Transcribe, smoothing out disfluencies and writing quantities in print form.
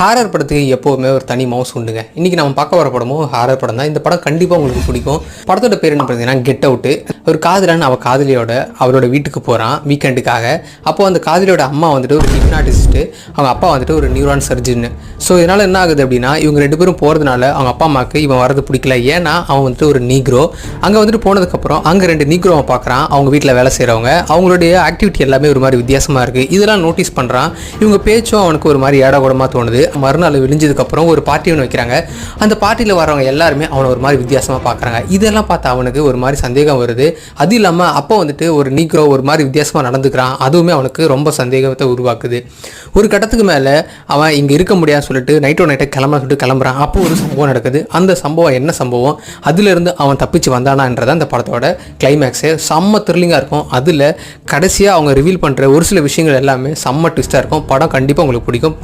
Horror படத்துக்கு எப்போவுமே ஒரு தனி மவுஸ் உண்டுங்க. இன்றைக்கி நம்ம பார்க்க வர படமும் ஹாரர் படம் தான். இந்த படம் கண்டிப்பாக உங்களுக்கு பிடிக்கும். படத்தோட பேர் என்ன பார்த்தீங்கன்னா கெட் அவுட்டு. ஒரு காதலன் அவள் காதலியோட அவரோட வீட்டுக்கு போகிறான் வீக்கெண்டுக்காக. அப்போது அந்த காதலியோட அம்மா வந்துட்டு ஒரு ஹிப்னாட்டிஸ்ட்டு, அவங்க அப்பா வந்துட்டு ஒரு நியூரான் சர்ஜன். ஸோ இதனால் என்ன ஆகுது அப்படின்னா, இவங்க 2 பேரும் போகிறதுனால அவங்க அப்பா அம்மாவுக்கு இவன் வரது பிடிக்கல. ஏன்னா அவன் வந்துட்டு ஒரு நீக்ரோ. அங்கே வந்துட்டு போனதுக்கப்புறம் அங்கே 2 நீக்ரோவை பார்க்குறான். அவங்க வீட்டில் வேலை செய்கிறவங்க. அவங்களுடைய ஆக்டிவிட்டி எல்லாமே ஒரு மாதிரி வித்தியாசமாக இருக்குது. இதெல்லாம் நோட்டீஸ் பண்ணுறான். இவங்க பேச்சும் அவனுக்கு ஒரு மாதிரி ஏடாகூடமாக தோணுது. மறுநாள் விழிஞ்சதுக்கப்புறம் ஒரு பார்ட்டி ஒன்று வைக்கிறாங்க. அந்த பார்ட்டியில் வரவங்க எல்லாருமே அவனை ஒரு மாதிரி வித்தியாசமாக பார்க்குறாங்க. இதெல்லாம் பார்த்து அவனுக்கு ஒரு மாதிரி சந்தேகம் வருது. அது இல்லாமல் அப்போ வந்துட்டு ஒரு நீக்ரோ ஒரு மாதிரி வித்தியாசமாக நடந்துக்கிறான். அதுவுமே அவனுக்கு ரொம்ப சந்தேகத்தை உருவாக்குது. ஒரு கட்டத்துக்கு மேலே அவன் இங்கே இருக்க முடியாதுன்னு சொல்லிட்டு நைட்டை கிளம்புறான். அப்போ ஒரு சம்பவம் நடக்குது. அந்த சம்பவம் என்ன சம்பவம், அதிலிருந்து அவன் தப்பிச்சு வந்தானான்றதான் அந்த படத்தோட கிளைமேக்ஸு. செம்ம த்ரில்லிங்காக இருக்கும். அதில் கடைசியாக அவங்க ரிவீல் பண்ணுற ஒரு சில விஷயங்கள் எல்லாமே செம்ம ட்விஸ்ட்டாக இருக்கும். படம் கண்டிப்பாக உங்களுக்கு பிடிக்கும்.